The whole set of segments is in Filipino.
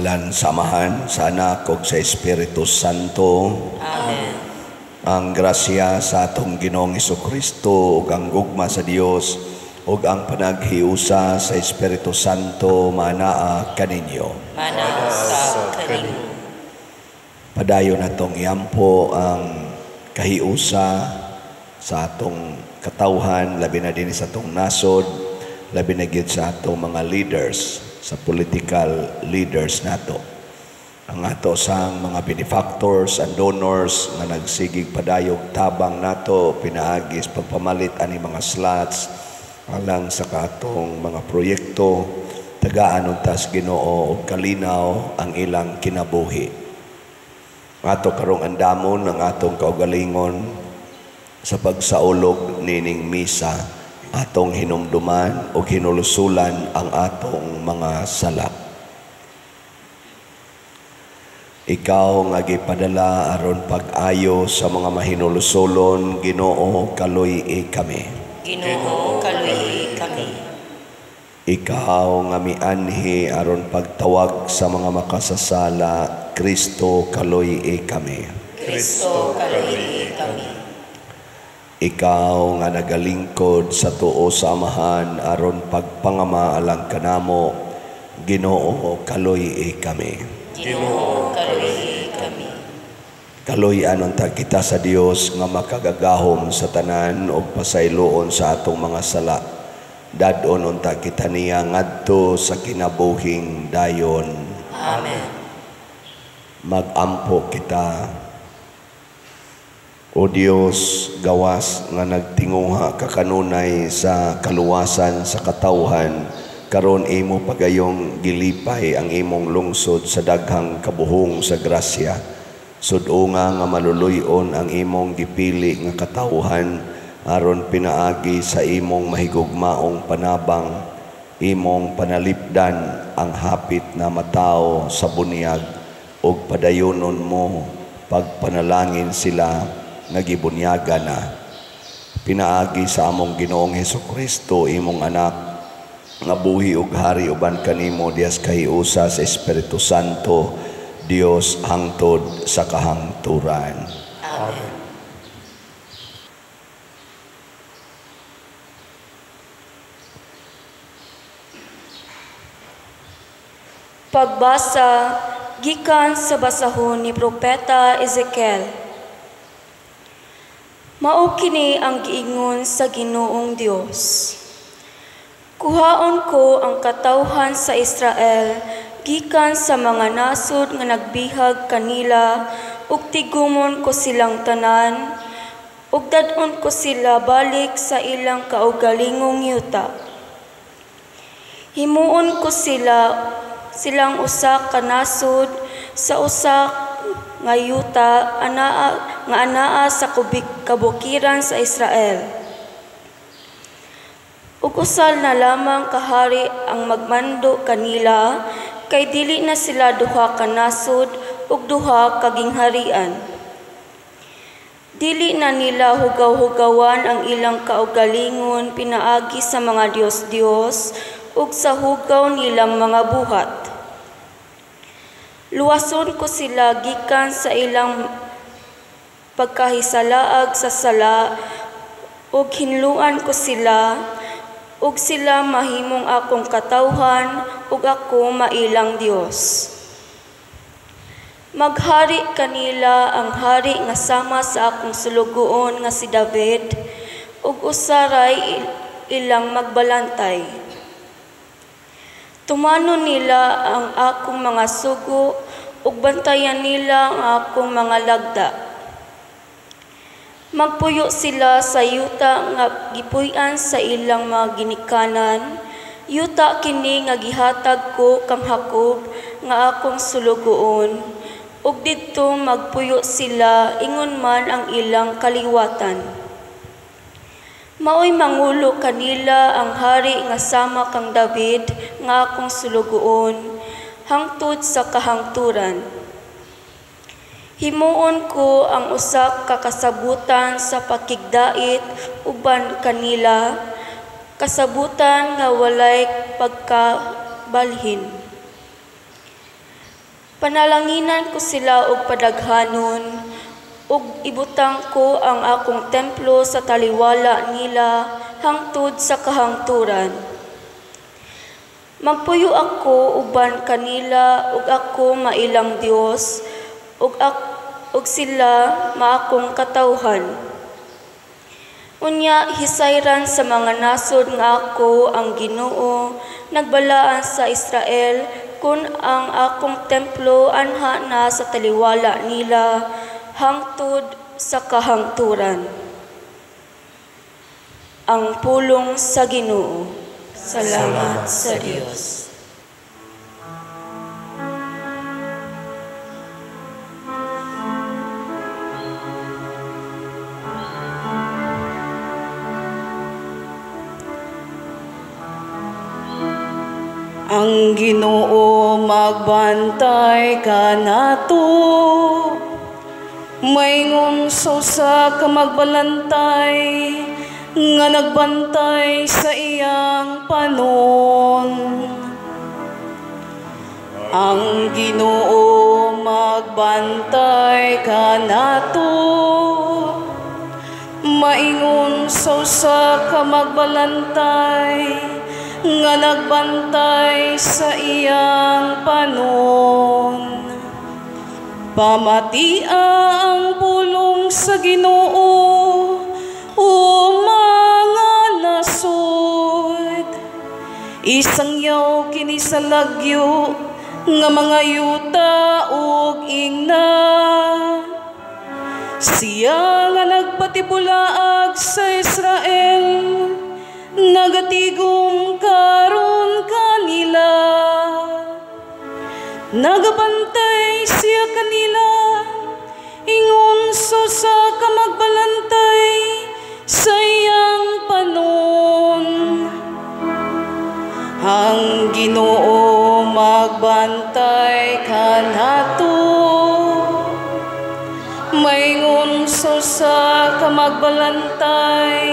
ngalan sa Amahan, sa Anak, ug sa Espiritu Santo. Amen. Ang grasya sa atong Ginoong Hesukristo ug ang gugma sa Dios ug ang panaghiusa sa Espiritu Santo manaa kaninyo. Manaa sa kaninyo. Padayon natong iampo ang kahiusa sa atong katawhan, labi na din sa atong nasod, labi na gid sa atong mga leaders, sa political leaders nato. Ang ato sang mga benefactors and donors nga nagsigig padayog tabang nato pinaagis pagpamalit ani mga slots alang sa katong mga proyekto, tagaan untas Ginoo og kalinaw ang ilang kinabuhi. Ato karong andamon ang atong kaugalingon sa pagsaulog nining misa, atong hinumduman o hinulusulan ang atong mga sala. Ikaw nga gipadala aron pag-ayo sa mga mahinulusolon, Ginoo kaluy-i kami. Ginoo kaluy kami. Ikaw nga mianhi aron pagtawag sa mga makasasala, Kristo kaluy-i kami. Kristo kaluy kami. Ikaw nga nagalingkod sa tuo sa Amahan aron pagpangama alang kanamo, Ginoo kaluy-i kami. Ginoo kaluy kami. Kaluy-an unta kita sa Dios nga makagagahom sa tanan ug pasayloon sa atong mga sala. Dadon unta kita niya ngadto sa kinabuhing dayon. Amen. Magampo kita. O Dios, gawas nga nagtinguha kakanunay sa kaluwasan sa katawhan, karon imo pagayong gilipay ang imong lungsod sa daghang kabuhong sa grasya. Sudunga nga maluluyon ang imong gipili nga katawhan aron pinaagi sa imong mahigugmaong panabang, imong panalipdan ang hapit na matao sa bunyag ug padayonon mo pagpanalangin sila nagibunyaga na. Pinaagi sa among Ginoong Hesukristo imong anak nga buhi ug hari uban kanimo dias kahiusa sa Espiritu Santo, Dios hangtod sa kahangturan. Amen. Pagbasa gikan sa basahon ni Propeta Ezekiel. Mao kini ang giingon sa Ginoong Dios. Kuhaon ko ang katawhan sa Israel gikan sa mga nasod nga nagbihag kanila ug tigumon ko silang tanan ug dad-on ko sila balik sa ilang kaugalingong yuta. Himuon ko silang usa ka nasod sa usa nga yuta anaa sa kabukiran sa Israel. Ug usal na lamang kahari ang magmando kanila, kay dili na sila duha ka nasod ug duha ka gingharian. Dili na nila hugaw-hugawan ang ilang kaugalingon pinaagi sa mga Dios-Dios ug sa hugaw nilang mga buhat. Luwason ko sila gikan sa ilang pagkahisalaag sa sala ug hinluan ko sila ug sila mahimong akong katawhan ug ako mailang Dios. Maghari kanila ang hari nga sama sa akong sulugoon nga si David ug usaray ilang magbalantay. Tumanon nila ang akong mga sugo ug bantayan nila ang akong mga lagda. Magpuyo sila sa yuta nga gipuy-an sa ilang mga ginikanan, yuta kini nga gihatag ko kang Hakob nga akong sulugoon, ug didto magpuyo sila ingon man ang ilang kaliwatan. Maoy mangulo kanila ang hari nga sama kang David nga akong sulugoon hangtod sa kahangturan. Himuon ko ang usa ka kasabutan sa pakigdait uban kanila, kasabutan nga walay pagkabalhin. Panalanginan ko sila og padaghanon, ug ibutang ko ang akong templo sa taliwala nila hangtod sa kahangturan. Magpuyo ako uban kanila ug ako mailang Dios, ug sila maakong katawhan. Unya hisayran sa mga nasod nga ako ang Ginoo, nagbalaan sa Israel, kun ang akong templo anha na sa taliwala nila hangtod sa kahangturan. Ang pulong sa Ginoo. Salamat sa Dios. Ang Ginoo magbantay kanato, maingon sa ka magbalantay, nga nagbantay sa iyang panon. Ang Ginoo magbantay kanato, maingon sa ka magbalantay, nga nagbantay sa iyang panon. Pamatia ang pulong sa Ginoo, o mga nasod. Isang yaw kini sa lagyo, nga mga yuta ug ingna. Siya nga nagpatibulaag sa Israel, nagatigom karon kanila. Nagabantay siya kanila, ingon sa ka magbalantay sa iyang panon. Ang Ginoo magbantay kanato, maingon sa ka magbalantay,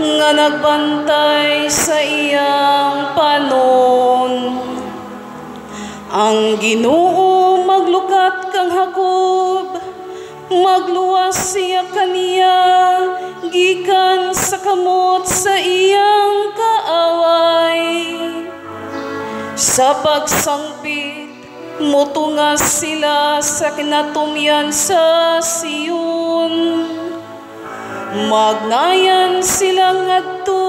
nga nagbantay sa iyang panon. Ang Ginoo maglukat kang Hakob, magluwas siya kaniya, gikan sa kamot sa iyang kaaway. Sa pagsangpit, mutungas sila sa kinatumyan sa Sion. Magnayan silang ngadto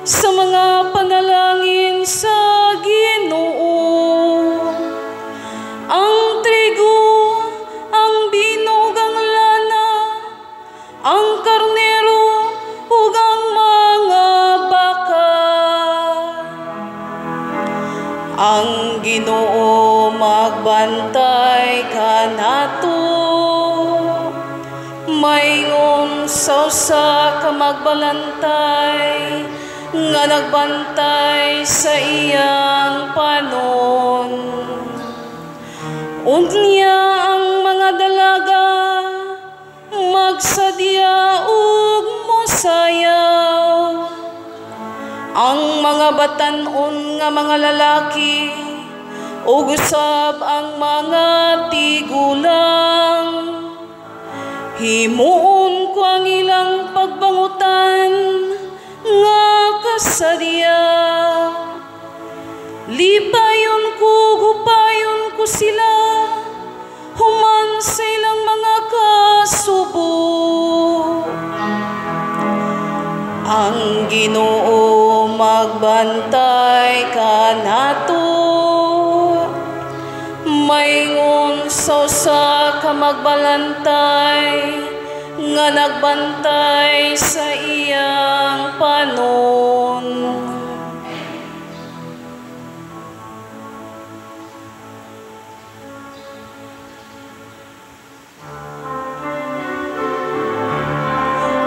sa mga panalangin sa Ginoo. Ang trigo, ang binog, ang lana, ang karnero, ug ang mga baka. Ang Ginoo magbantay kanato, maingon sa ka magbalantay, nga nagbantay sa iyang panon. Unya ang mga dalaga magsadya ug mosayaw. Ang mga batan-on nga mga lalaki ug usab ang mga tigulang, himuon ko ang ilang pagbangutan nga kasadya. Lipayon ko, gupayon ko sila, human sa ilang mga kasubo. Ang Ginoo magbantay kanato, maingon sa ka magbalantay, nga nagbantay sa iyang panon.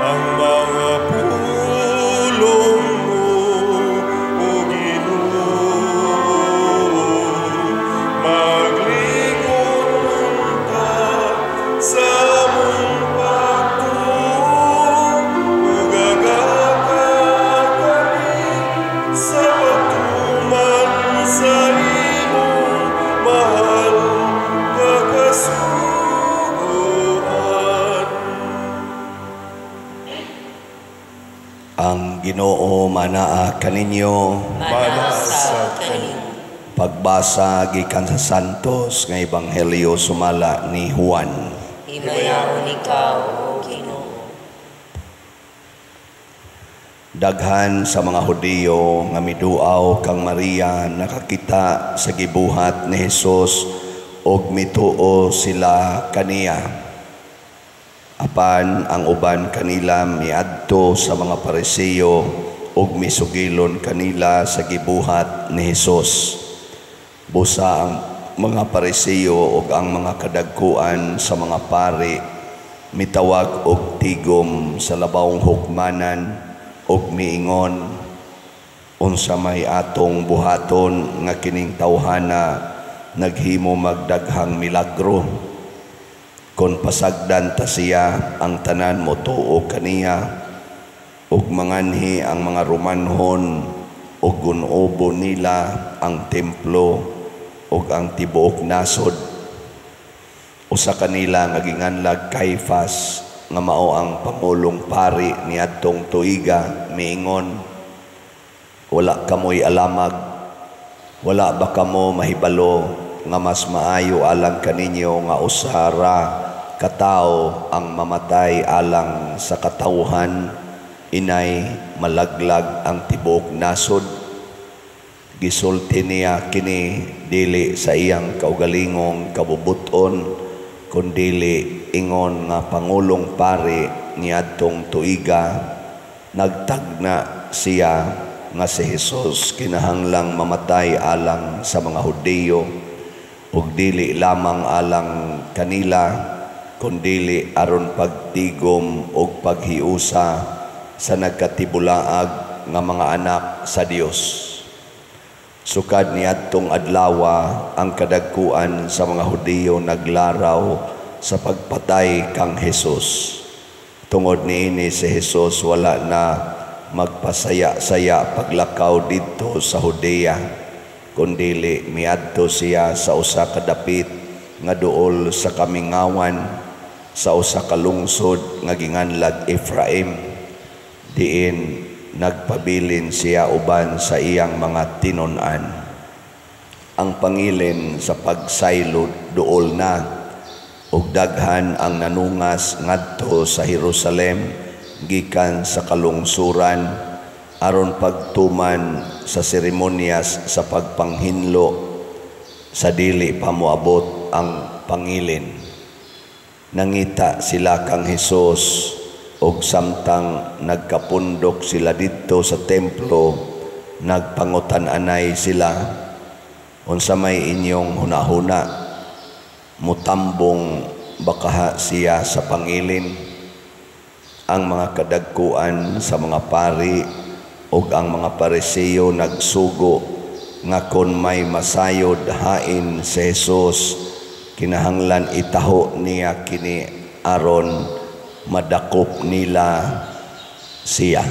Ang mga pulong mo, O Ginoo, maglingon ka sa mong pagtuo, ug agaka kami Ang Ginoo manaa kaninyo. Manasa kaninyo. Pagbasa gikan sa Santos nga Ebanghelyo sumala ni Juan. Himayaon ikaw, O Ginoo. Daghan sa mga Hudiyo nga miduaw kang Maria nakakita sa gibuhat ni Hesus og mituo sila kaniya. Apan ang uban kanila miadto sa mga Parisiyo ug misugilon kanila sa gibuhat ni Hesus. Busa ang mga Parisiyo ug ang mga kadagkuan sa mga pari mitawag og tigom sa labawong hukmanan ug miingon, unsa may atong buhaton nga kining tawhana naghimo magdaghang milagro. Kon pasagdan ta siya ang tanan mo tuo kaniya ug manganhi ang mga Romanhon ug gunubo nila ang templo ug ang tibuok nasod. Usa kanila nga ginganlag Caifas nga mao ang pangulong pari niadtong tuiga miingon, wala kamoy alamag, wala ba kamo mahibalo nga mas maayo alang kaninyo nga usara katao ang mamatay alang sa katawhan, inay malaglag ang tibuok nasod. Gisulti niya kini dili sa iyang kaugalingong kabubuton, kundili ingon nga pangulong pari niadtong tuiga, nagtagna siya nga si Hesus kinahanglang mamatay alang sa mga Hudiyo ug dili lamang alang kanila kundili aron pagtigom ug paghiusa sa nagkatibulaag nga mga anak sa Dios. Sukad niadtong adlawa ang kadagkuan sa mga Hudiyo naglaraw sa pagpatay kang Hesus. Tungod niini si Hesus wala na magpasaya-saya paglakaw didto sa Judea, kundili miadto siya sa usa ka dapit nga duol sa kamingawan sa usa ka lungsod nga ginganlag Ephraim, diin nagpabilin siya uban sa iyang mga tinun-an. Ang pangilin sa pagsaylo duol na ug daghan ang nanungas ngadto sa Jerusalem gikan sa kalungsuran aron pagtuman sa seremonyas sa pagpanghinlo sa dili pa moabot ang pangilin. Nangita sila kang Hesus ug samtang nagkapundok sila didto sa templo, nagpangutan-anay sila, unsa may inyong hunahuna, mutambong bakaha siya sa pangilin. Ang mga kadagkuan sa mga pari ug ang mga Parisiyo nagsugo nga kon may masayod hain si Hesus, kinahanglan itaho niya kini aron madakop nila siya.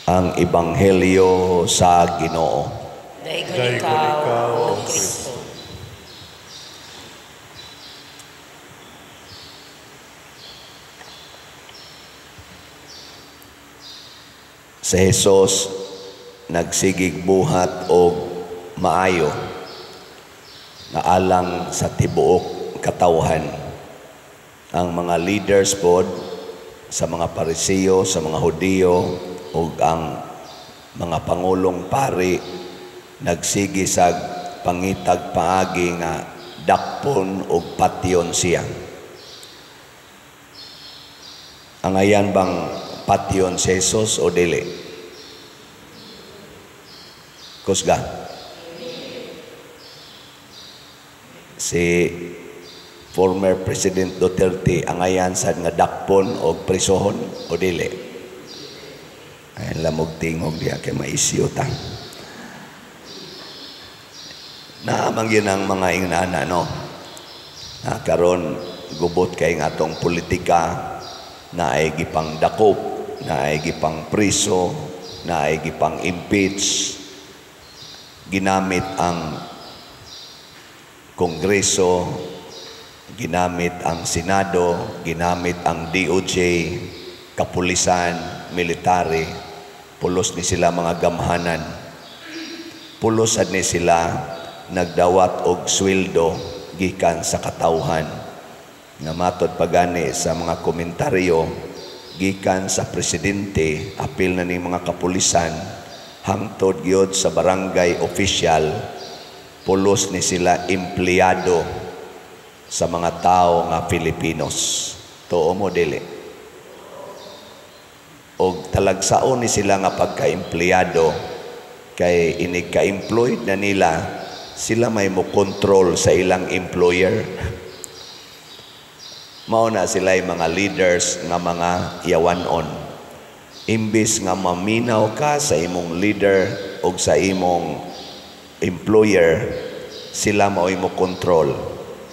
Ang Ebanghelyo sa Ginoo. Dayon ikaw, O Kristo. Si Hesus nagsigig buhat og maayo na alang sa tibuok katawhan. Ang mga leaders pod sa mga Parisiyo, sa mga Hudiyo ug ang mga pangulong pari nagsigi sa pangitag paagi nga dakpon ug patyon siya. Ang ayan bang patyon si Hesus o dili? Kusga? Si former President Duterte ang ayan sad nga dakpon o prisohon o dili? Ay lamog tingog diya kay maisyo ta. Naamang yun ang mga ingnana, no? Na karon gubot kay nga atong politika na ay gipang dakop, na ay gipang priso, na ay gipang impeach. Ginamit ang Kongreso, ginamit ang Senado, ginamit ang DOJ kapulisan, military, pulos ni sila mga gamhanan. Pulosad ni sila nagdawat og sweldo gikan sa katawhan. Nga matod pagani sa mga komentaryo gikan sa presidente, apil na ni mga kapulisan, hangtod gyud sa barangay official, pulos ni sila empleyado sa mga tao nga Filipinos. Tuo mo dili. Og talagsaon ni sila nga pagka-empleyado kay inig ka-employed na nila, sila may mo control sa ilang employer. Mao na sila yung mga leaders nga mga yawanon. Imbis nga maminaw ka sa imong leader o sa imong employer, sila mao'y mo control.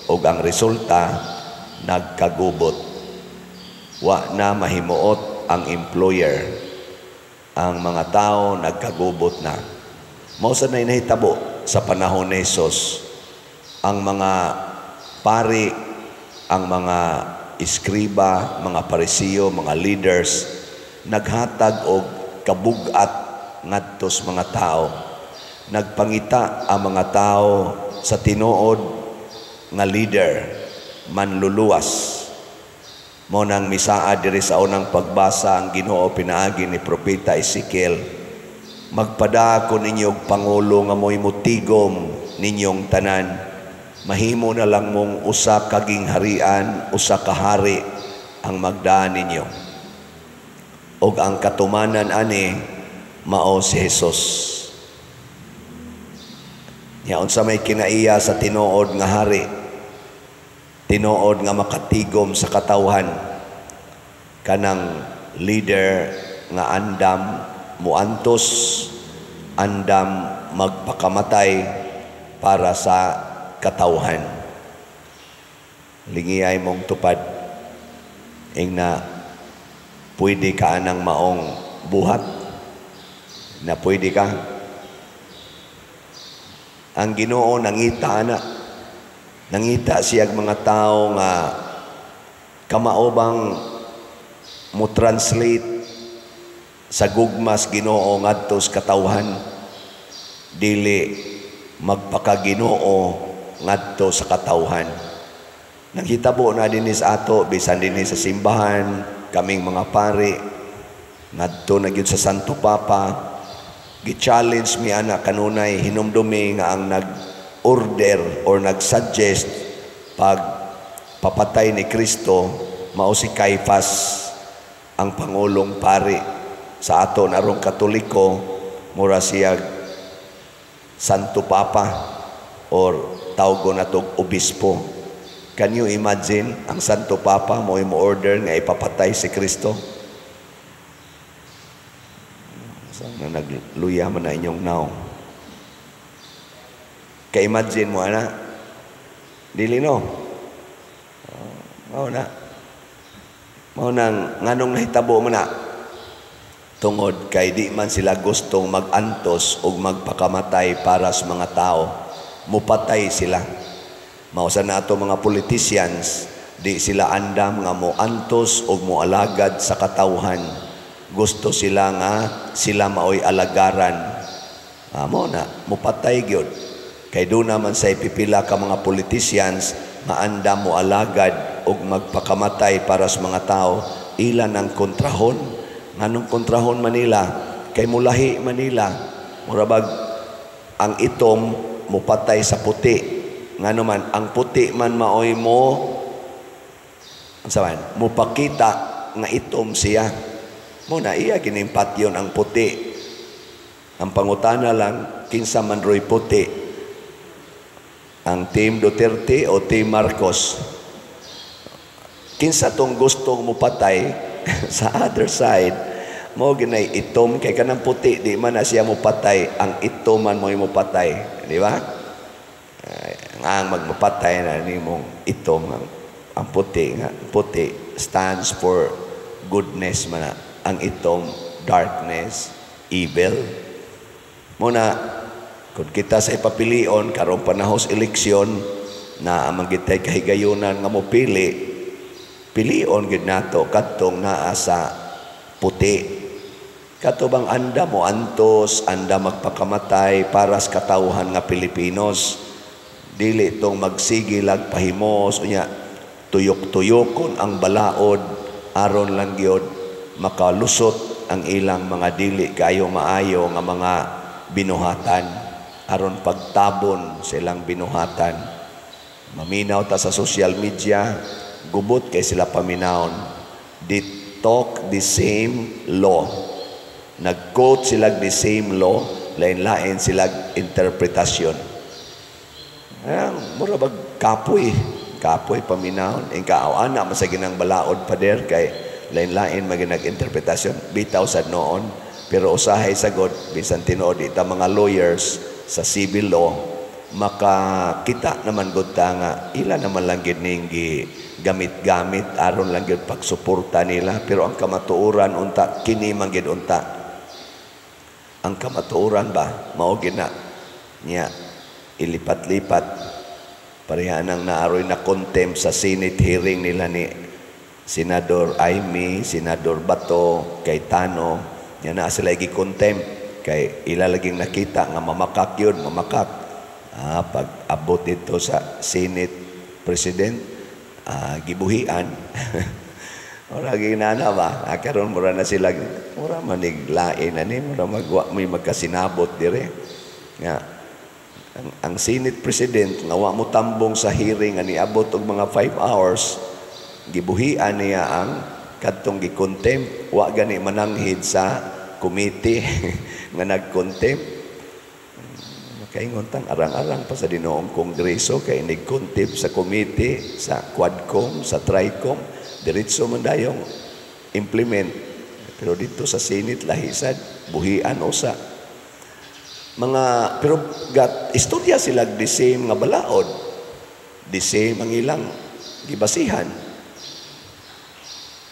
O ang resulta, nagkagubot. Wa na mahimuot ang employer. Ang mga tao nagkagubot na. Mao sa na inahitabo sa panahon ni Jesus, ang mga pari, ang mga iskriba, mga parisiyo, mga leaders, naghatag og kabugat ngadto sa mga tao. Nagpangita ang mga tao sa tinuod nga leader, manluluwas. Mo nang misaa diri sa unang pagbasa ang Ginoo pinaagi ni Propeta Ezekiel, magpada ko ninyo og pangulo nga mo'y mutigom ninyong tanan. Mahimo na lang mong usa ka gingharian, usa ka hari ang magdaan ninyo. Og ang katumanan ani mao si Jesus. Yaon sa may kinaiya sa tinuod nga hari, tinuod nga makatigom sa katawhan, kanang leader nga andam muantos, andam magpakamatay para sa katawhan. Lingiyay mong tupad ing na pwede ka anang maong buhat, na pwede ka. Ang Ginoo nangita na, nangita siyag mga tao nga kamaobang mo translate sa gugmas Ginoo ngadto sa katawhan, dili magpakaginoo ngadto sa katawhan. Naghitabo na din sa ato, bisan din sa simbahan, kaming mga pari, ngadto na gyud sa Santo Papa, gi-challenge mi ana kanunay hinumdumi nga ang nag-order or nag-suggest pag papatay ni Kristo mao si Caiphas, ang pangulong pari sa ato narong Katoliko, mura siya Santo Papa or tawgon natog obispo. Can you imagine ang Santo Papa mo order nga ipapatay si Kristo? Na nagluya man na inyong now. Ka-imagine mo ana? Dili no? Mao na. Mao nang nganong nahitabo mo na. Tungod kay di man sila gustong mag-antos o magpakamatay para sa mga tao, mupatay sila. Mao sa nato mga politicians, di sila andam nga mo antos o mo alagad sa katawhan. Gusto sila nga sila maoy alagaran. Amo na, mupatay gyud. Kay doon naman sa ipipila ka mga politicians, maandam mo alagad o magpakamatay para sa mga tao, ilan ang kontrahon. Nganong kontrahon Manila? Kay mulahi Manila. Murabag, ang itom mupatay sa puti. Ngano man, ang puti man maoy mo, mupakita nga itom siya. Muna iya ginimpat yun ang puti. Ang pangutana lang, kinsa man ro'y puti. Ang Team Duterte o Team Marcos. Kinsa tong gustong mupatay sa other side, mo ginay itom kay kanang puti, di man na siya mupatay, ang itom man mo mupatay. Di ba? Ang magmapatay na ni mong itom, ang puti nga. Puti stands for goodness man na. Ang itong darkness, evil. Muna, kung kita sa ipapilion, karong panahos eleksyon, na manggitay kahigayunan nga mo pili, pilion gid nato kadtong naa sa puti. Katubang anda mo antos, anda magpakamatay para sa katawhan nga Pilipinos. Dili itong magsigilag pahimos, unya tuyok-tuyokon ang balaod, aron lang yun makalusot ang ilang mga dili kayo maayo nga mga binuhatan, aron pagtabon silang binuhatan. Maminaw ta sa social media, gubot kay sila paminawon. They talk the same law. Nag-quote sila the same law, lain-lain sila interpretasyon. Mura bag kapoy paminahon. Ang kaawan na masagin ang balaod pa der kay lain-lain maginag-interpretasyon. Bitaw sa noon, pero usahay sagod, bisan tinuod ita mga lawyers sa civil law, makakita naman gud ta nga ila naman lang gid ning gamit-gamit aron lang gid pagsuporta nila, pero ang kamatuoran unta kini man gid unta. Ang kamatuoran ba mao gid na niya ilipat-lipat pareha nang naaroy na contempt sa Senate hearing nila ni Senador Aimee, Senador Bato, Cayetano. Nya na sila gi-contempt kay ilalaging nakita nga mamakak yun, mamakak. Pag abot ito sa Senate President, gibuhian. Ora ginana ba? Karon mura na sila, mura maniglain ani, mura may magkasinabot dire. Nga ang Senate President nga wa mo tambong sa hearing ani abot og mga 5 hours, gibuhian niya ang kadtong gi-contempt, wa gani mananghid sa committee nga nag-contempt. Makaingon tang arang-arang pa sa dinoong kongreso kay nag-contempt sa committee, sa Quadcom, sa Tricom. Diretso man dayong implement. Pero dito sa Senate lahisad, buhian usa. Pero istorya sila the same nga balaod. The same ang ilang gibasihan.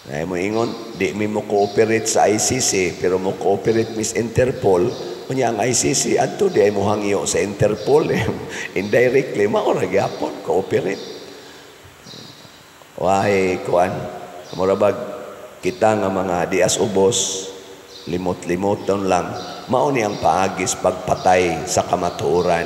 Ay mo ingon, di mi mo cooperate sa ICC, pero mo cooperate mis Interpol. Kunya ang ICC adto di ay mo hangyo sa Interpol. Indirectly maora gyapon cooperate. Wahay kuan, murabag kita nga mga dias ubos, limot-limoton lang, mao ni ang paagis pagpatay sa kamatuoran.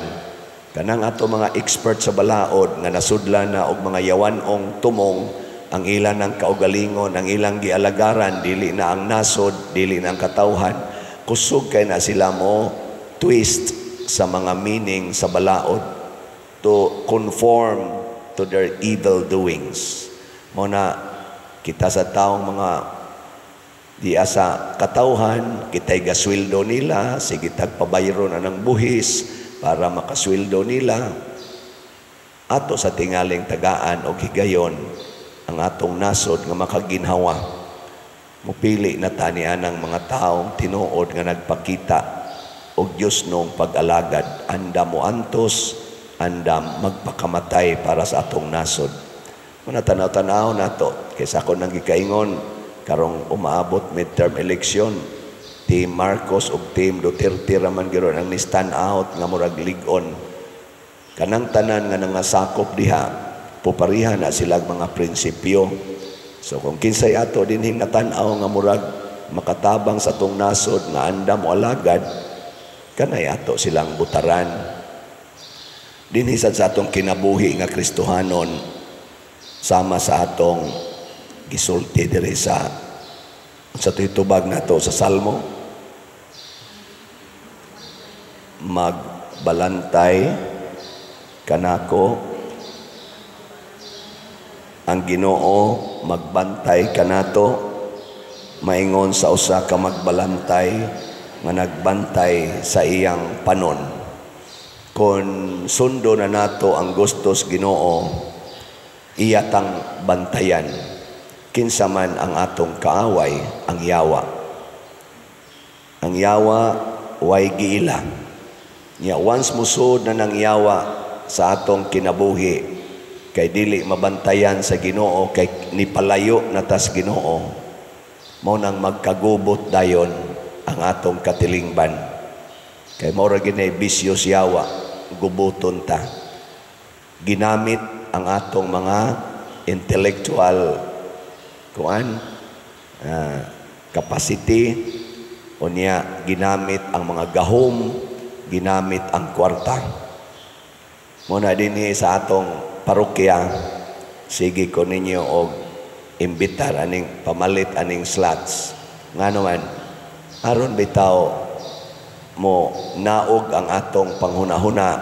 Kanang ato mga expert sa balaod nga nasudlan na og mga yawanong tumong, ang ilan ng kaugalingon, ang ilang gialagaran, dili na ang nasod, dili na ang katawhan, kusog kay na sila mo twist sa mga meaning sa balaod to conform to their evil doings. Muna kita sa taong mga diya sa katawhan, kita'y gaswildo nila, sige tagpabayro na ng buhis para makaswildo nila. Ato sa tingaling tagaan o higayon ang atong nasod nga makaginhawa. Mupili na tanian ng mga taong tinuod nga nagpakita og Diyos nung pag-alagad. Anda mo antos, anda magpakamatay para sa atong nasod. Muna tanaw-tanaw na to. Kaysa ako nang gikaingon, karong umaabot midterm election, Team Marcos o Team Duterte raman giron ang ni-stand out nga murag ligon. Kanang tanan nga nangasakop diha, puparihan na silang mga prinsipyo. So kung kinsay ato dinhing natanaw nga murag makatabang sa tong nasod nga anda mo alagad, kanay ato silang butaran. Dinhisad sa atong kinabuhi nga Kristohanon, sama sa atong gisulti diri sa titubag nato sa Salmo, magbalantay kanako ang Ginoo, magbantay kanato, maingon sa usa ka magbalantay nga nagbantay sa iyang panon. Kung sundo na nato ang gustos Ginoo, iyatang bantayan, kinsa man ang atong kaaway, ang yawa. Ang yawa, way giila. Nya once musod na ng yawa sa atong kinabuhi, kay dili mabantayan sa Ginoo, kay nipalayo na tas Ginoo, mo nang magkagubot dayon ang atong katilingban. Kay mora ginay bisyos yawa, gubuton ta. Ginamit ang atong mga intellectual capacity, unya ginamit ang mga gahom, ginamit ang kwarta. Muna din sa atong parokya, sige ko ninyo og imbitar aning pamalit aning slots. Nga naman, aron bitaw mo naog ang atong panghuna-huna,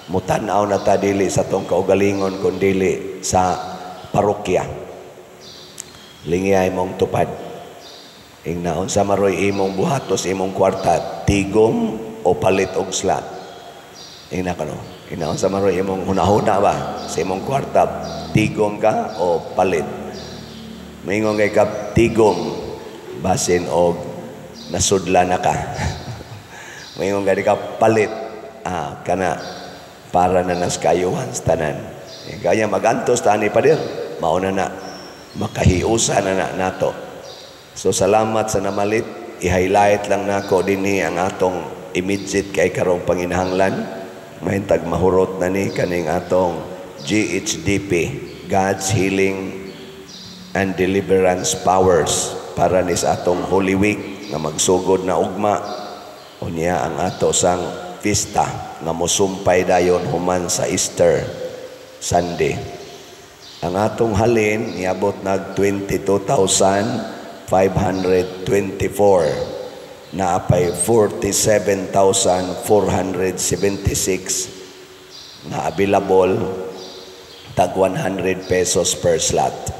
mutanaw na ta dili sa atong kaugalingon kundi sa parokya. Lingiyay mong tupad. Ingnaon sa maroy imong buhatos imong kwarta, tigom o palit og slot. Ingna ka no? Ingnaon sa maroy imong hunahuna ba sa imong kwarta, tigom ka o palit. Maingon kay ka tigom basin og nasudla na ka. Maingon ka palit. Kana para na nas kayuhan sa tanan. Kaya magantos tani pa dir. Mauna na makahiusa na nato. So salamat sa namalit. I-highlight lang nako dinhi ang atong immediate kay karong panginahanglan. Mahintag mahurot na ni kaning atong GHDP, God's Healing and Deliverance Powers, para ni sa atong Holy Week nga magsugod na ugma. Unya ang ato sang pista nga mosumpay dayon human sa Easter Sunday. Ang atong halin niabot nag 22,524 na apay 47,476 na available, tag 100 pesos per slot.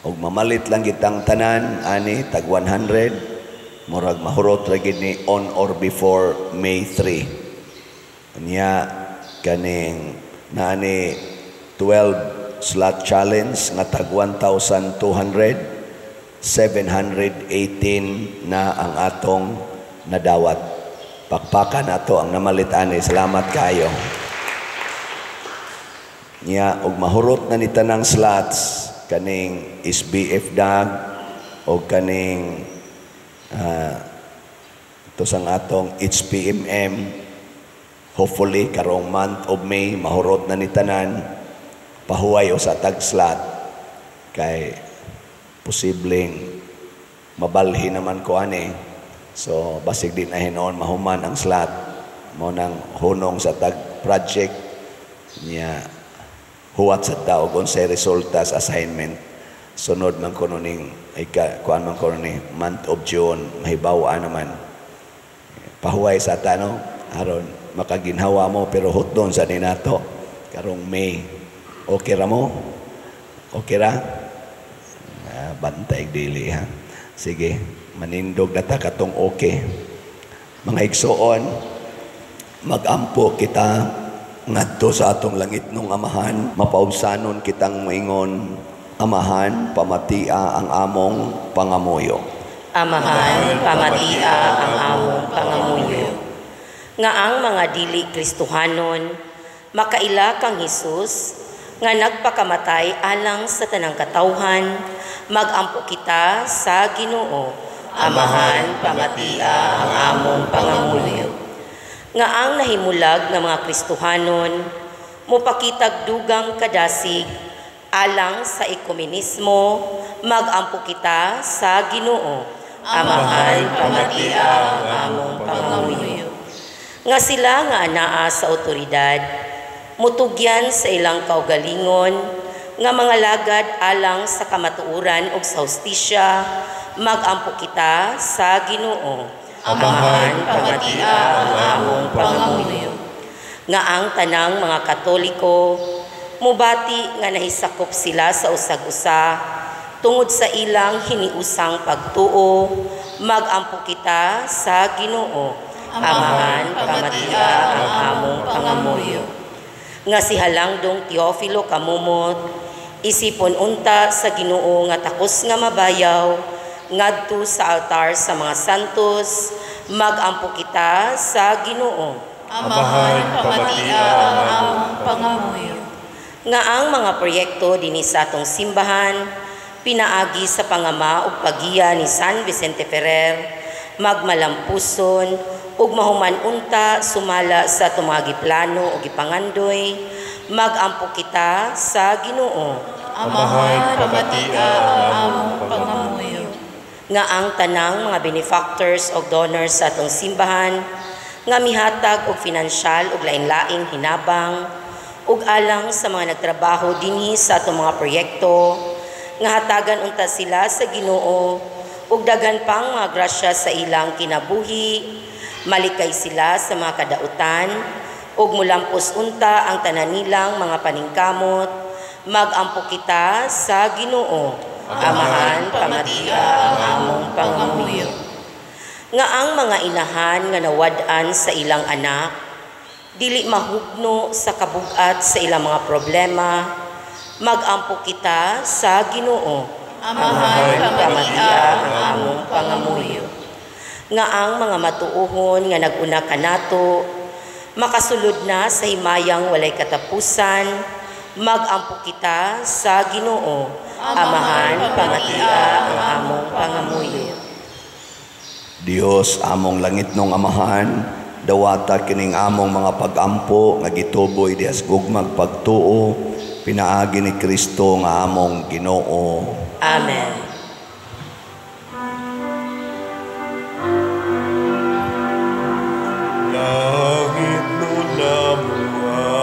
Og mamalit lang gitang tanan ani tag 100, murag mahurot ra gid ni on or before May 3. Anya kaning naani 12 slot challenge nga tag 1,200, 718 na ang atong nadawat. Pakpakan nato ang namalit ani. Salamat kayo. Nya og mahurot na ni tanang slots kaning SBF DAG o kaning ito sang atong HPMM. Hopefully karong month of May mahurot na ni tanan, pahuway o sa tag slot kay posibleng mabalhi naman ko ani. So basig din na hinoon mahuman ang slot mo nang hunong sa tag project niya huwat sa tao kung sa resulta sa assignment. Sunod man ko ning kuan man ko ni month of June mahibawaan naman pahuway sa tano aron makaginhawa mo, pero hutdon sa ninato karong May. Okay ra mo? Okay ra? Bantay dili ha. Sige, manindog na ta katong okay. Mga igsoon, magampo kita ngadto sa atong langit nung amahan, mapaubsanon kitang moingon, amahan, pamatia ang among pangamuyo. Amahan, pamatia ang among pangamuyo. Nga ang mga dili Kristohanon, makaila kang Hesus, nga nagpakamatay alang sa tanang katawhan, magampo kita sa Ginoo. Amahan, pamatia ang among pangamuyo. Nga ang nahimulag ng mga Kristohanon, mupakitag dugang kadasig, alang sa ekumenismo, magampo kita sa Ginoo. Amahan, pamatia ang among pangamuyo. Nga sila nga anaa sa otoridad, mutugyan sa ilang kaugalingon, nga mga lagad alang sa kamatuuran o sa hustisya, magampo kita sa Ginoo. Amahan, pamatia ang among pangamuyo. Nga ang tanang mga Katoliko, mubati nga nahisakop sila sa usag-usa, tungod sa ilang hiniusang pagtuo, magampo kita sa Ginoo. Amahan, pamatia ang among pangamuyo. Nga si Halangdong Teofilo Kamumot, isipon unta sa Ginoo nga takos nga mabayaw, ngadto sa altar sa mga santos, magampo kita sa Ginoo. Amahan, pamatia ang among pangamuyo. Nga ang mga proyekto dinhi sa atong simbahan, pinaagi sa pangama ug pagiya ni San Vicente Ferrer, magmalampuson, ug mahuman unta sumala sa tumagi plano ug ipangandoy, magampo kita sa Ginoo. Amahan, pamatia ang among pangamuyo. nga ang tanang mga benefactors o donors sa atong simbahan nga mihatag og pinansyal ug lain-laing hinabang ug alang sa mga nagtrabaho dinhi sa atong mga proyekto nga hatagan unta sila sa Ginoo ug daghan pang mga grasya sa ilang kinabuhi, malikay sila sa mga kadautan ug mulampos unta ang tanan nilang mga paningkamot, magampo kita sa Ginoo. Amahan, pamatia ang among pangamuyo. Nga ang mga inahan nga nawad-an sa ilang anak, dili mahugno sa kabugat sa ilang mga problema, magampo kita sa Ginoo. Amahan, pamatia ang among pangamuyo. Nga ang mga matuohon nga naguna kanato, makasulod na sa himayang walay katapusan, magampo kita sa Ginoo. Amahan, pamatia ang among pangamuyo. Dios among langit nung amahan, dawata kining among mga pag-ampo nga gituboy dias gugmag pagtuo, pinaagi ni Kristo nga among Ginoo. Amen. Langit nun namo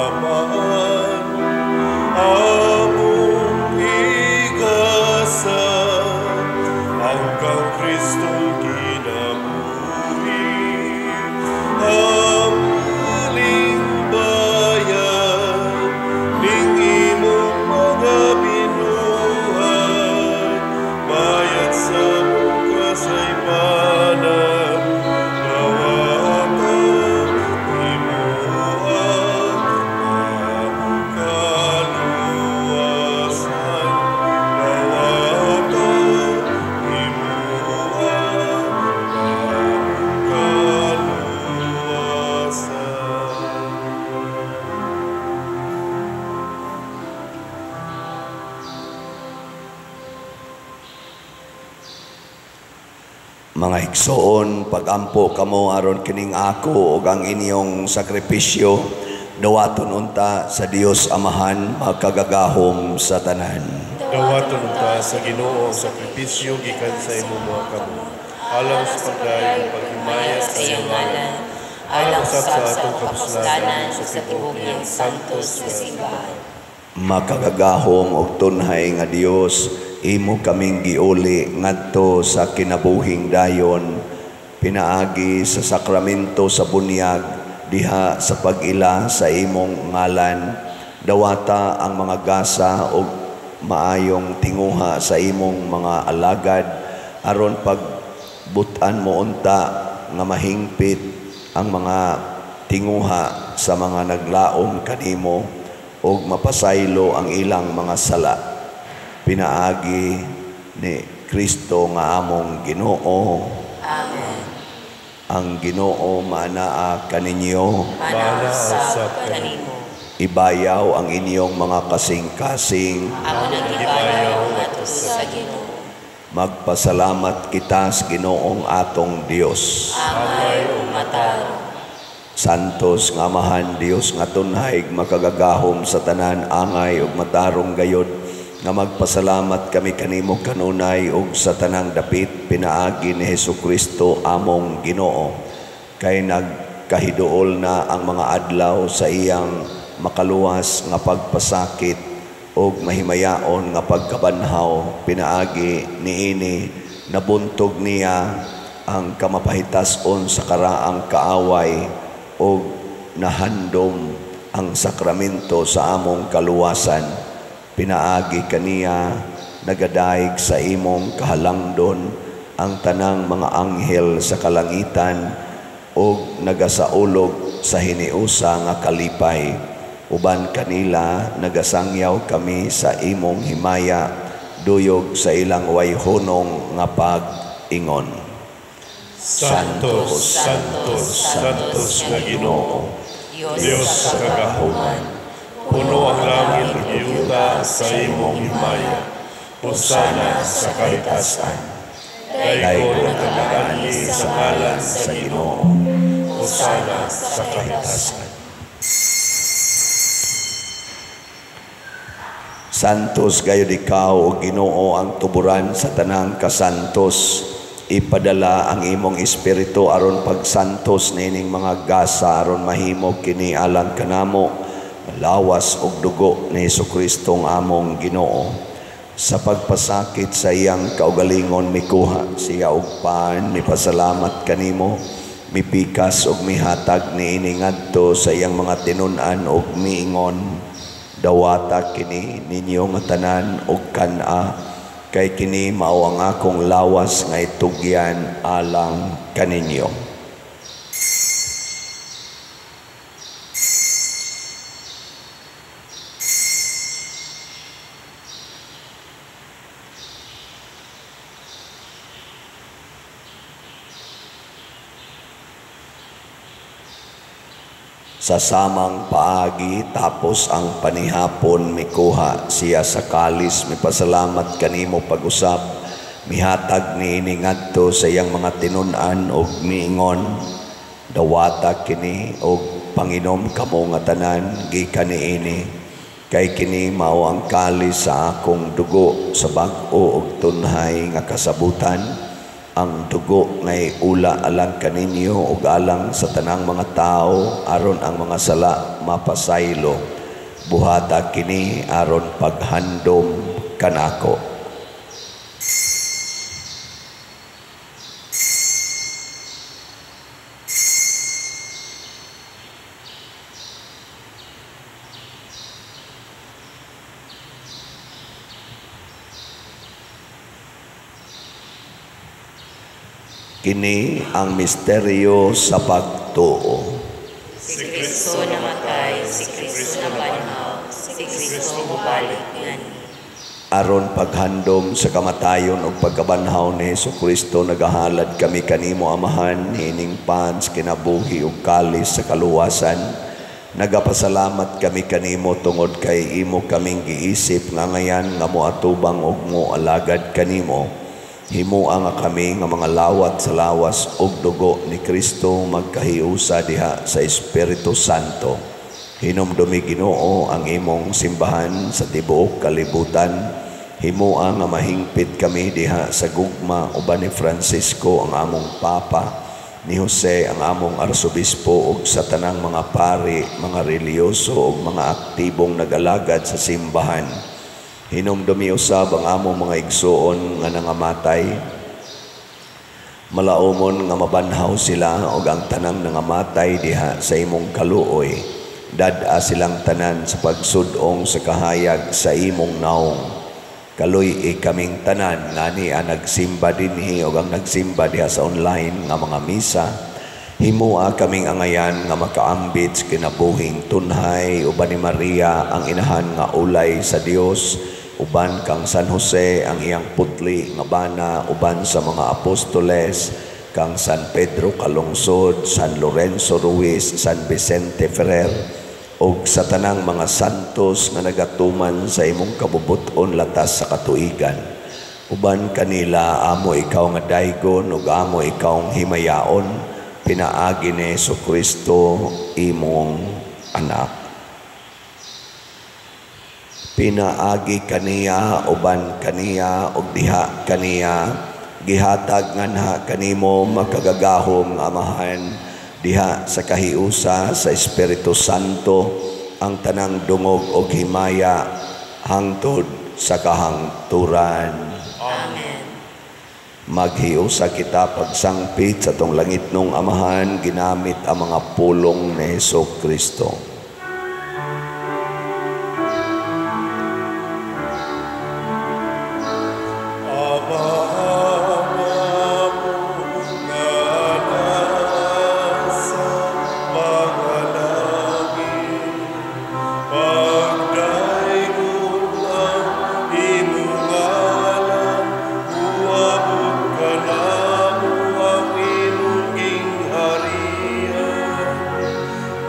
amahan, among igasan, hanggang Kristong kinabuhi, ang muling bayan, ning imong mga binuhat, bayad sa kasaypanan, Mga igsoon, pagampo kamo aron kining ako ug ang inyong sakripisyo, dawaton unta sa Dios Amahan, magkagagahom sa tanan. dawaton ta sa Ginoo ang sakripisyo gikan sa imong mga kamot, alang sa pagdayon paghimaya sa iyang ngalan, alang sa atong kapuslanan sa katibukang santos nga simbahan. Makagagahom og tunhay nga Dios, imo kaming giuli ngadto sa kinabuhing dayon, pinaagi sa sakramento sa bunyag diha sa pag-ila sa imong ngalan, dawata ang mga gasa og maayong tinguha sa imong mga alagad aron pagbutan mo unta nga mahingpit ang mga tinguha sa mga naglaom kanimo ug mapasaylo ang ilang mga sala. Pinaagi ni Kristo nga among Ginoo. Amen. Ang Ginoo manaa kaninyo, Manasab kanimo. ibayaw ang inyong mga kasing-kasing. Amo nang gibayaw ngadto sa Ginoo. Magpasalamat kita sa Ginoong atong Dios. Amay ug mataro. Santos nga Amahan Dios nga tunhay makagagahom sa tanan angay ug matarong gayod, nga magpasalamat kami kanimo kanunay ug sa tanang dapit pinaagi ni Hesukristo among Ginoo, kay nagkahiduol na ang mga adlaw sa iyang makaluwas nga pagpasakit ug mahimayaon nga pagkabanhaw. Pinaagi niini nabuntog niya ang kamapahitas-on sa karaang kaaway ug nahandom ang sakramento sa among kaluwasan. Pinaagi kaniya nagadaig sa imong kahalangdon ang tanang mga anghel sa kalangitan ug nagasaulog sa hiniusa nga kalipay. Uban kanila nagasangyaw kami sa imong himaya duyog sa ilang wayhonong nga pag-ingon. Santos, Santos, Santos nga Ginoo, Dios sa kagahuman, puno ang langit ug yuta sa imong himaya, hosana sa kaitasan. Dayon ang tagaani sa ngalan sa Ginoo, hosana sa kaitasan. Santos gayud ikaw o Ginoo ang tuburan sa tanang kasantos. Ipadala ang imong espiritu aron pagsantos nining mga gasa aron mahimo kini alang kanamo lawas og dugo ni Jesucristo ang among Ginoo. Sa pagpasakit sa iyang kaugalingon mikuha siya og paan, mipasalamat kanimo, mipikas og mihatag niini ngadto sa iyang mga tinun-an og miingon, dawata kini ninyo nga tanan og kan-a, kay kini mao ang akong lawas nga itugyan alang kaninyo. Sa samang paagi tapos ang panihapon mikuha siya sa kalis, mipasalamat kanimo pag-usab, mihatag niini ngadto sa iyang mga tinun-an og miingon, dawata kini og panginom kamo nga tanan gikan niini, kay kini mao ang kalis sa akong dugo sa bag-o og tunhay nga kasabutan, ang dugo ngay ula alang kaninyo ug alang sa tanang mga tao aron ang mga sala mapasaylo. Buhata kini aron paghandom kanako. Kini ang misteryo sa pagtuo. Si Kristo namatay, si Kristo nabanhaw, si Kristo mubalik ngani. Aron paghandom sa kamatayon o pagkabanhaw ni Jesucristo, nagahalad kami kanimo amahan, hining pans, kinabuhi ug kalis sa kaluwasan. Nagapasalamat kami kanimo tungod kay imo kaming giisip nga ngayan nga moatubang og mo alagad kanimo. Himuha nga kami nga mga lawat sa lawas og dugo ni Kristo magkahiusa diha sa Espiritu Santo. Hinumdumi Ginoo ang imong simbahan sa tibuok kalibutan. Himuha nga mahingpit kami diha sa gugma uban ni Francisco ang among Papa, ni Jose ang among Arsobispo ug sa tanang mga pari, mga reliyoso ug mga aktibong nag-alagad sa simbahan. Hinumdumi usab ang among mga igsoon nga nangamatay. Malaumon nga mabanhaw sila ug ang tanang nangamatay diha sa imong kaluoy. Dad-a silang tanan sa pagsudong sa kahayag sa imong naong. Kaluy kaming tanan ngani ang nagsimba dinhi ug ang nagsimba diha sa online nga mga misa. Himuha kaming angayan nga makaambit sa kinabuhing tunhay uban ni Maria ang inahan nga ulay sa Dios, uban kang San Jose ang iyang putli nga bana, uban sa mga apostoles, kang San Pedro Calungsod, San Lorenzo Ruiz, San Vicente Ferrer, ug sa tanang mga santos nga nagatuman sa imong kabubuton latas sa katuigan. Uban kanila amo ikaw nga daygon ug amo ikaw himayaon, pinaagi ni Jesucristo imong anak. Pinaagi kaniya uban kaniya ug diha kaniya gihatag nganha kanimo makagagahom nga amahan diha sa kahiusa sa Espiritu Santo ang tanang dungog ug himaya hangtod sa kahangturan. Amen. Maghiusa kita pagsangpit sa tong langitnong amahan ginamit ang mga pulong ni Jesucristo.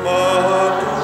Mahatu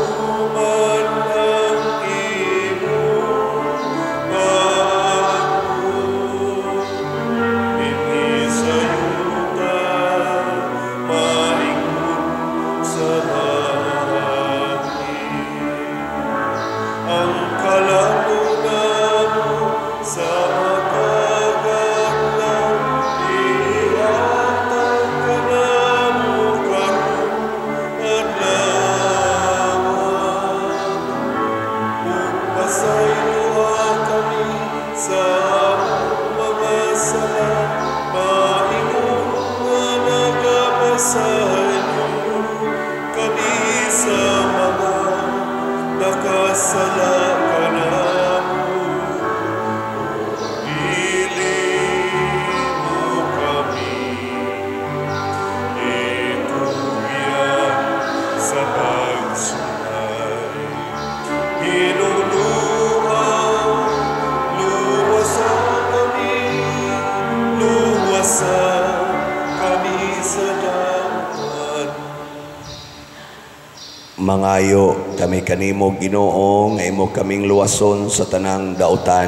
Mangayo kami kanimo Ginoo nga imo kaming luwason sa tanang dautan.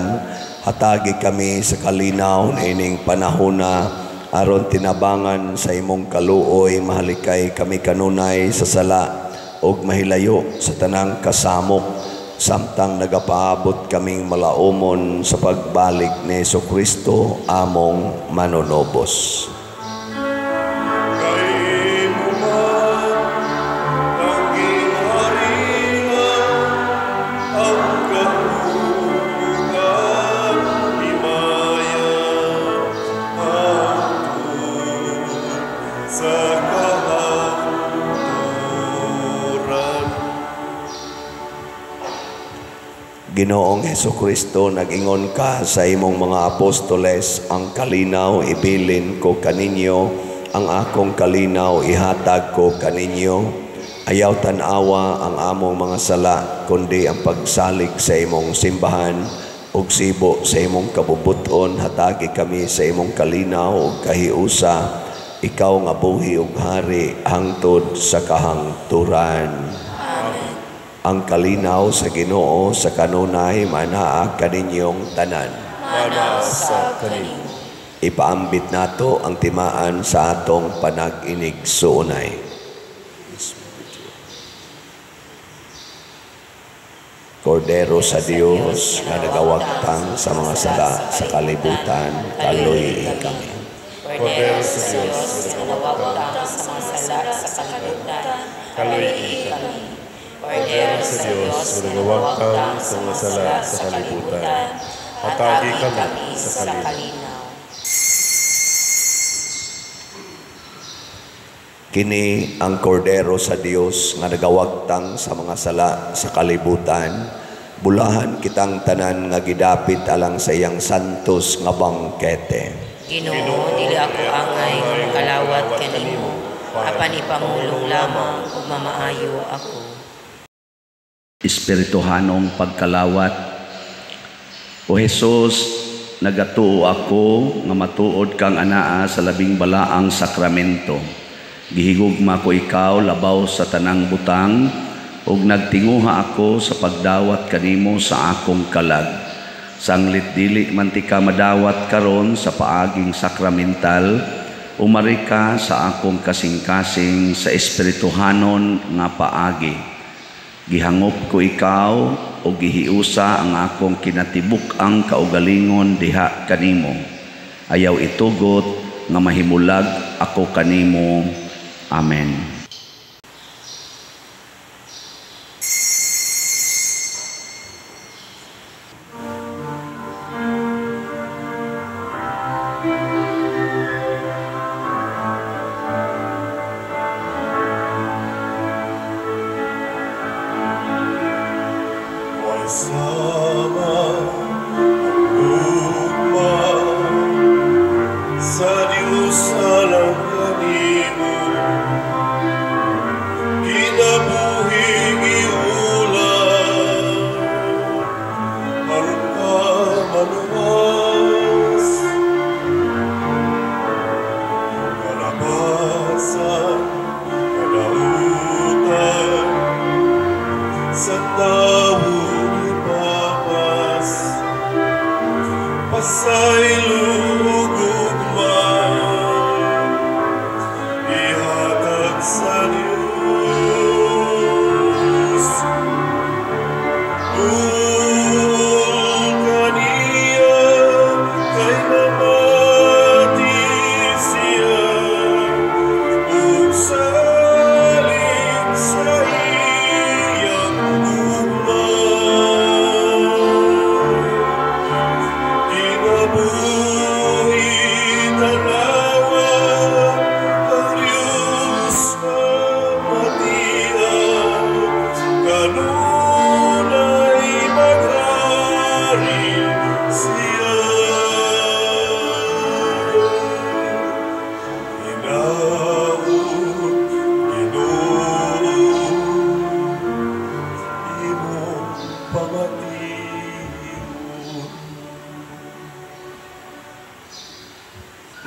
Hatagi kami sa kalinaw na ining panahona aron tinabangan sa imong kaluoy. Mahalikay kami kanunay sa sala ug mahilayo sa tanang kasamok samtang nagapaabot kaming malaumon sa pagbalik ni Jesucristo among manunobos. Ginoong Jesucristo, nag-ingon ka sa imong mga apostoles, ang kalinaw ibilin ko kaninyo, ang akong kalinaw ihatag ko kaninyo. Ayaw tanawa ang among mga sala, kundi ang pagsalig sa imong simbahan, ug sibo sa imong kabubuton. Hatagi kami sa imong kalinaw ug kahiusa, ikaw nga buhi ug hari hangtod sa kahangturan. Ang kalinaw sa Ginoo sa kanunay manaa kaninyong tanan. Mana sa kanimo. Ipaambit nato ang timaan sa atong panag-inig suunay. Kordero sa Dios nga nagawagtang sa mga sala sa kalibutan, kaluy kami. Kordero sa Dios nga nagawagtang sa mga sala sa kalibutan, kaluy kami. Kordero sa Dios nga nagawagtang sa mga sala sa kalibutan, hatagi kami sa kalinaw. Kini ang kordero sa Dios nga nagawagtang sa mga sala sa kalibutan. Bulahan kitang tanan nga gidapit alang sa iyang santos nga bangkete. Ginoo, dili ako angay nga makalawat kanimo, apan ipamulong lamang ug mamaayo ako. Espirituhanong pagkalawat. O Jesus, nagatuo ako nga matuod kang anaa sa labing balaang sakramento. Gihigugma ko ikaw labaw sa tanang butang ug nagtinguha ako sa pagdawat kanimo sa akong kalag. Sanglit dili man ti ka madawat karon sa paaging sakramental, umari ka sa akong kasing-kasing sa espirituhanon nga paagi. Gihangop ko ikaw o gihiusa ang akong kinatibuk ang kaugalingon diha kanimo. Ayaw itugot nga mahimulag ako kanimo. Amen.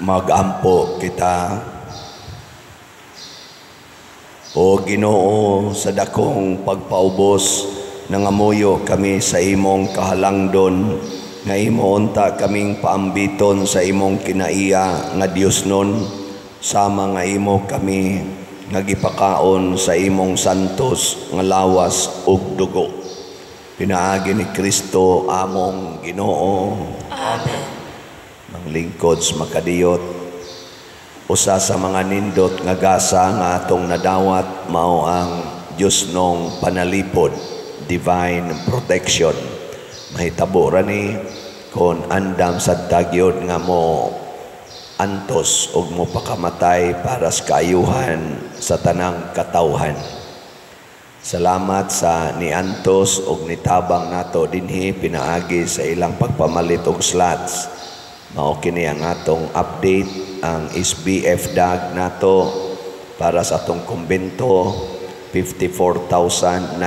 Magampo kita. O Ginoo, sa dakong pagpaubos, nangamuyo kami sa imong kahalangdon, nga imo unta kaming paambiton sa imong kinaiya nga Dios nun, sama nga imo kami nagipakaon sa imong santos nga lawas ug dugo. Pinaagi ni Kristo among Ginoo. Amen. Manglingkod sa makadiyot. Usa sa mga nindot nga gasa nga atong nadawat mao ang Dios nong panalipod, divine protection. Mahitabo ra ni kon andam sa tagyod nga mo antos ug mo pakamatay para sa kaayuhan sa tanang katawhan. Salamat sa niantos ug nitabang nato dinhi pinaagi sa ilang pagpamalit og slots. Mao kini ang atong update, ang SBF DAG nato para sa atong kumbento. 54,922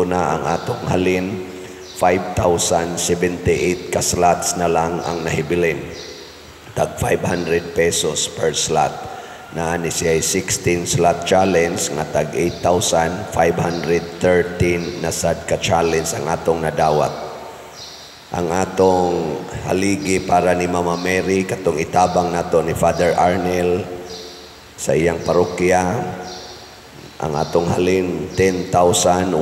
na ang atong halin. 5,078 ka slots na lang ang nahibilin. Tag 500 pesos per slot. Na ni siya 16 slot challenge nga tag 8,513 na sad ka challenge ang atong nadawat. Ang atong haligi para ni Mama Mary katong itabang nato ni Father Arnel sa iyang parokya. Ang atong halin 10,169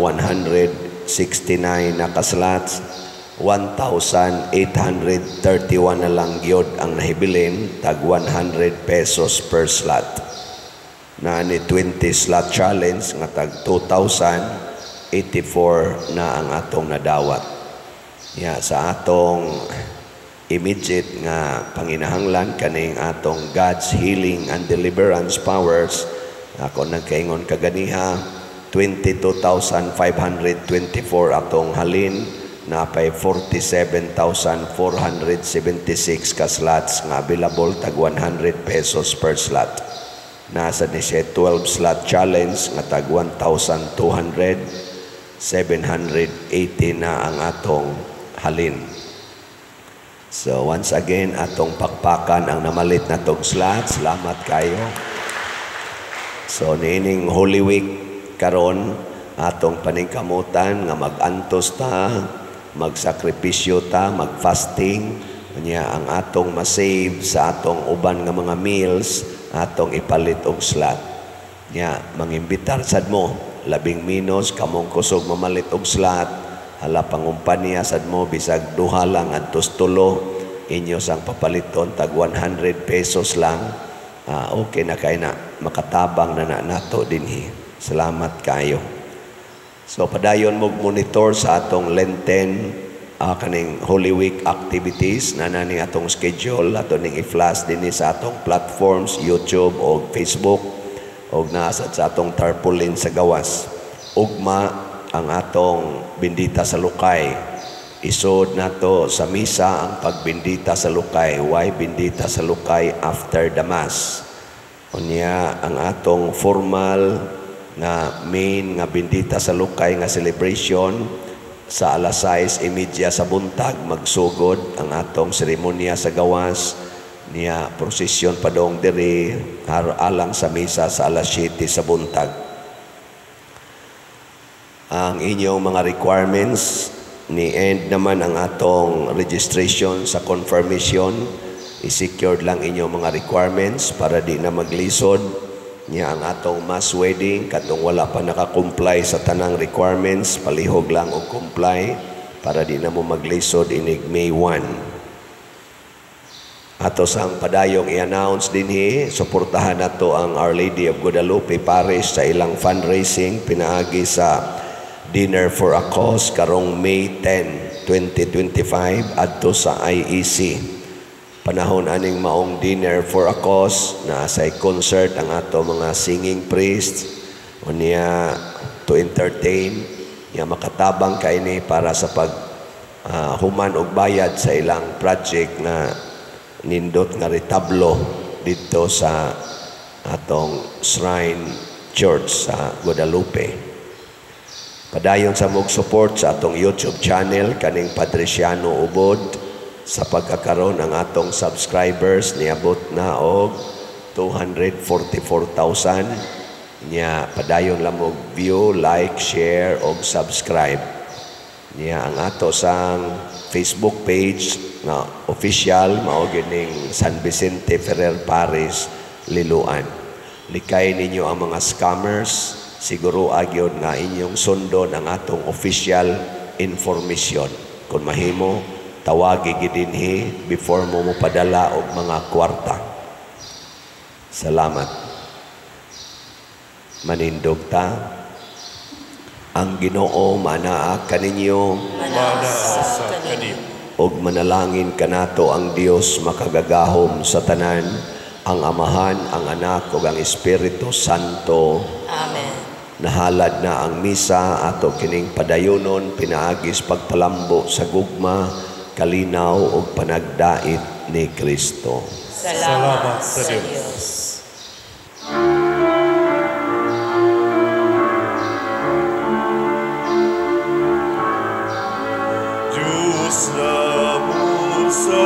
na kaslots, 1,831 na lang gyud ang nahibilin, tag 100 pesos per slot. Na ni 20 slot challenge nga tag 2,084 na ang atong nadawat. Sa atong immediate nga panginahanglan kaning atong God's healing and deliverance powers, ako nagkaingon kaganiha 22,524 atong halin, napay 47,476 ka slots nga available, tag 100 pesos per slot. Nasa ni siya 12 slot challenge nga tag 1,200, 780 na ang atong halin. So once again, atong pakpakan ang namalit na tong slots. Salamat kayo. So niining Holy Week karon atong paningkamutan nga mag-antos ta, magsakripisyo ta, mag-fasting, niya ang atong masave sa atong uban nga mga meals, atong ipalit og slot. Niya mangimbitar sad mo, labing minos kamong kusog mamalit og slot. Hala pangumpanya sad mo bisag duha lang adtos tulo inyo sang papaliton tag 100 pesos lang. Okay na kay na makatabang na nato dinhi. Salamat kayo. So padayon mo monitor sa atong Lenten kaning Holy Week activities na naning atong schedule ato ning i-flash dinhi sa atong platforms YouTube o Facebook og naasad sa atong tarpaulin sa gawas. Ugma ang atong bindita sa lukay. Isod nato sa misa ang pagbindita sa lukay. Why bindita sa lukay after the Mass? Unya ang atong formal nga main nga bindita sa lukay nga celebration sa alas 6:30 sa buntag magsugod ang atong seremonya sa gawas niya prosesyon padong diri alang sa misa sa alas 7 sa buntag. Ang inyong mga requirements, ni-end naman ang atong registration sa confirmation. I-secured lang inyong mga requirements para di na maglisod. Niya ang atong mass wedding, katong wala pa nakakomply sa tanang requirements, palihog lang o comply para di na mo maglisod inig May 1. Ato sang padayong i-announce dinhi, suportahan nato ang Our Lady of Guadalupe Parish sa ilang fundraising pinaagi sa Dinner for a Cause karong May 10, 2025 adto sa IEC. Panahon aning maong Dinner for a Cause na sa concert ang ato mga singing priests unya to entertain ya makatabang kaini para sa pag human og bayad sa ilang project na nindot nga retablo dito sa atong Shrine Church sa Guadalupe. Padayon sa mong support sa atong YouTube channel kaning Patriciano Ubod sa pagkakaroon ang atong subscribers niabot na og 244,000 Nya padayon lang mo view, like, share og subscribe. Nya ang ato sang Facebook page nga official mao gining San Vicente Ferrer Paris Liloan. Likay ninyo ang mga scammers, siguro agyon nga inyong sundon ang atong official information. Kung mahimo, tawagi gidinhi before mo padala og mga kwarta. Salamat. Manindog ta. Ang Ginoo manaa kaninyo Manaa sa kanimo. og manalangin kanato ang Dios makagagahom sa tanan, ang Amahan, ang Anak ug ang Espiritu Santo. Amen. Nahalad na ang misa ato kining padayonon pinaagis pagpalambo sa gugma, kalinaw ug panagdait ni Kristo. Salamat sa sa Diyos. Diyos. Diyos na mo sa